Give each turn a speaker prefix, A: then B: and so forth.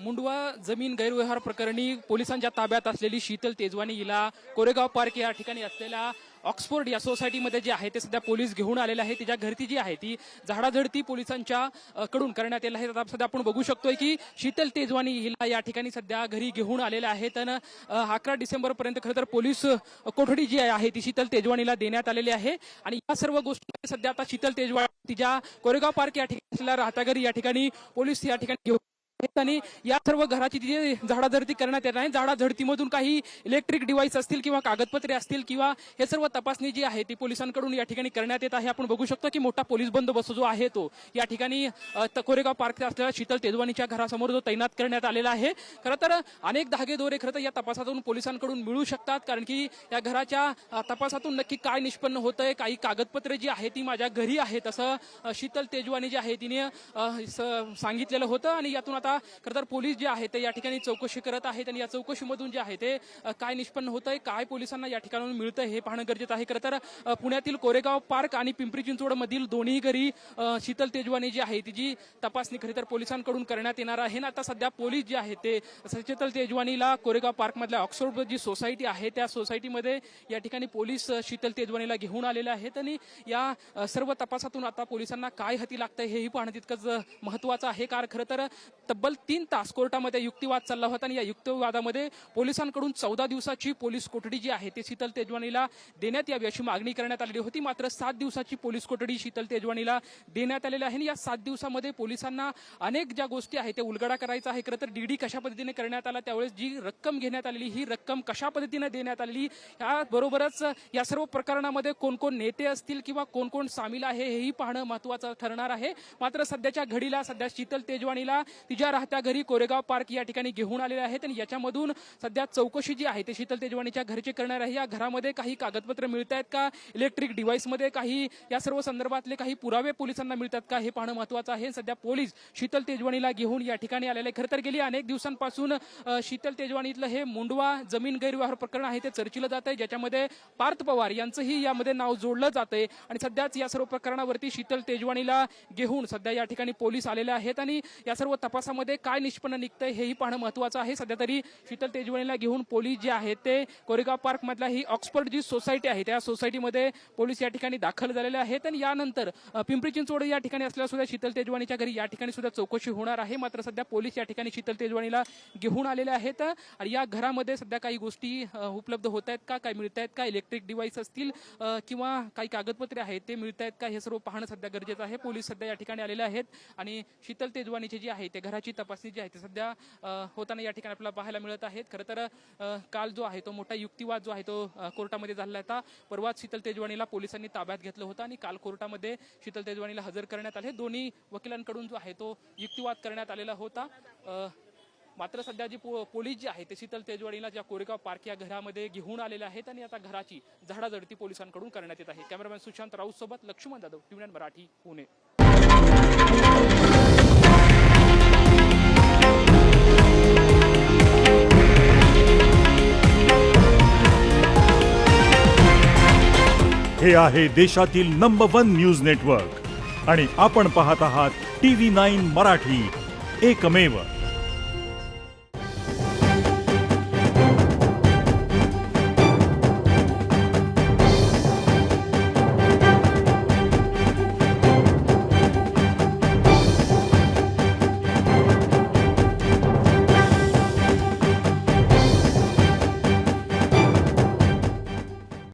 A: मुंडवा जमीन गैरव्यवहार प्रकरणी पोलिसांच्या ताब्यात असलेली शीतल तेजवानी हिला कोरेगाव पार्क या ठिकाणी असलेल्या ऑक्सफोर्ड या सोसायटीमध्ये जे आहे ते सध्या पोलीस घेऊन आलेले आहे। तिच्या घरती जी आहे ती झाडाझडती पोलिसांच्या कडून करण्यात आलेली आहे। आता सध्या आपण बघू शकतोय की शीतल तेजवानी हिला या ठिकाणी सध्या घरी घेऊन आलेले आहेत आणि 11 डिसेंबर पर्यंत खरं तर पोलीस कोठडी जी आहे ती शीतल तेजवानीला देण्यात आलेली आहे। आणि या सर्व गोष्टी सध्या आता शीतल तेजवानी तिच्या कोरेगाव पार्क या ठिकाणी राहता घरी या ठिकाणी पोलीस या ठिकाणी घेऊन आणि या सर्व घराची जी झाडाझडती करण्यात येत आहे। झाडाझडतीमधून काही इलेक्ट्रिक डिव्हाइस असतील किंवा कागदपत्रे असतील किंवा हे सर्व तपासणी जी आहे ती पोलिसांकडून या ठिकाणी करण्यात येत आहे। आपण बघू शकतो की मोठा पोलीस बंदोबस्त जो आहे तो या ठिकाणी कोरेगाव पार्क असलेल्या शीतल तेजवानीच्या घरासमोर जो तैनात करण्यात आलेला आहे। खरं तर अनेक धागेदोरे खरं तर या तपासातून पोलिसांकडून मिळू शकतात, कारण की या घराच्या तपासातून नक्की काय निष्पन्न होतंय, काही कागदपत्रे जी आहे ती माझ्या घरी आहेत असं शीतल तेजवानी जी आहे तिने सांगितलेलं होतं। आणि यातून आता खरं तर पोलीस जे आहे ते या ठिकाणी चौकशी करत आहेत आणि या चौकशीमधून जे आहे ते काय निष्पन्न होतंय, काय पोलिसांना या ठिकाणून मिळतंय हे पाहणं गरजेचं आहे। खरं तर पुण्यातील कोरेगाव पार्क आणि पिंपरी चिंचवड मधील दोन्ही घरी शीतल तेजवानी जी आहे तिची तपासणी खरं तर पोलिसांकडून करण्यात येणार आहे। ना आता सध्या पोलीस जे आहे ते शीतल तेजवानीला कोरेगाव पार्क मधल्या ऑक्सफोर्ड जी सोसायटी आहे त्या सोसायटीमध्ये या ठिकाणी पोलीस शीतल तेजवानीला घेऊन आलेले आहेत आणि या सर्व तपासातून आता पोलिसांना काय हाती लागतंय हेही पाहणं तितकंच महत्वाचं आहे। कारण खरं तर तब्बल 3 तास कोर्टामध्ये युक्तिवाद चालला होता आणि या युक्तिवादामध्ये पोलिसांकडून 14 दिवसाची पोलीस कोठडी जी आहे ती शीतल तेजवानीला देण्यात यावी अशी मागणी करण्यात आलेली होती। मात्र 7 दिवसाची पोलीस कोठडी शीतल तेजवानीला देण्यात आलेली आहे। या 7 दिवसामध्ये पोलिसांना अनेक ज्या गोष्टी आहेत त्या उलगडा करायचा आहे। खरं तर डीडी कशा पद्धतीने करण्यात आला, त्यावेळेस जी रक्कम घेण्यात आलेली ही रक्कम कशा पद्धतीने देण्यात आलेली, याबरोबरच या सर्व प्रकरणामध्ये कोण कोण नेते असतील किंवा कोण कोण सामील आहे हेही पाहणं महत्वाचं ठरणार आहे। मात्र सध्याच्या घडीला सध्या शीतल तेजवानीला तिच्या राहत्या घरी कोरेगाव पार्क या ठिकाणी घेऊन आलेले आहेत आणि याच्यामधून सध्या चौकशी जी आहे ते शीतल तेजवानीच्या घरचे करणार आहे। या घरामध्ये काही कागदपत्र मिळत आहेत का, इलेक्ट्रिक डिव्हाइसमध्ये काही या सर्व संदर्भातले काही पुरावे पोलिसांना मिळतात का हे पाहणं महत्वाचं आहे। सध्या पोलीस शीतल तेजवानीला घेऊन या ठिकाणी आलेले। खरं तर गेली अनेक दिवसांपासून शीतल तेजवानीतलं हे मुंडवा जमीन गैरव्यवहार प्रकरण आहे ते चर्चिलं जात आहे, ज्याच्यामध्ये पार्थ पवार यांचंही यामध्ये नाव जोडलं जातंय आणि सध्याच या सर्व प्रकरणावरती शीतल तेजवानीला घेऊन सध्या या ठिकाणी पोलीस आलेले आहेत आणि या सर्व तपासामध्ये काय निष्पन्न निघतंय हेही पाहणं महत्वाचं आहे। सध्या तरी शीतल तेजवानीला घेऊन पोलीस जे आहेत ते कोरेगाव पार्क मधल्या ही ऑक्सफोर्ड जी सोसायटी आहे त्या सोसायटीमध्ये पोलीस या ठिकाणी दाखल झालेले आहेत आणि यानंतर पिंपरी चिंचवड या ठिकाणी असलेल्या सुद्धा शीतल तेजवानीच्या घरी या ठिकाणी सुद्धा चौकशी होणार आहे। मात्र सध्या पोलीस या ठिकाणी शीतल तेजवानीला घेऊन आलेले आहेत आणि या घरामध्ये सध्या काही गोष्टी उपलब्ध होत आहेत का, काय मिळत आहेत का, इलेक्ट्रिक डिव्हाइस असतील किंवा काही कागदपत्रे आहेत ते मिळत आहेत का, हे सर्व पाहणं सध्या गरजेचं आहे। पोलीस सध्या या ठिकाणी आलेले आहेत आणि शीतल तेजवानीची जी आहे ते घराची तपासणी जी आहे ते सध्या होताना या ठिकाणी आपल्याला पाहायला मिळत आहेत। खरं तर काल जो आहे तो मोठा युक्तिवाद जो आहे तो कोर्टामध्ये झालेला होता। परवाच शीतल तेजवानीला पोलिसांनी ताब्यात घेतलं होतं आणि काल कोर्टामध्ये शीतल तेजवानीला हजर करण्यात आले। दोन्ही वकिलांकडून जो आहे तो युक्तिवाद करण्यात आलेला होता। मात्र सध्या जी पोलीस जी आहे ते शीतल तेजवानीला ज्या कोरेगाव पार्क या घरामध्ये घेऊन आलेले आहेत आणि आता घराची झाडाझडती पोलिसांकडून करण्यात येत आहे। कॅमेरामॅन सुशांत राऊत सोबत लक्ष्मण जाधव, टीव्ही 9 मराठी, पुणे।
B: हे आहे देशातील नंबर 1 न्यूज नेटवर्क आणि आपण पाहत आहात टीव्ही 9 मराठी, एकमेव।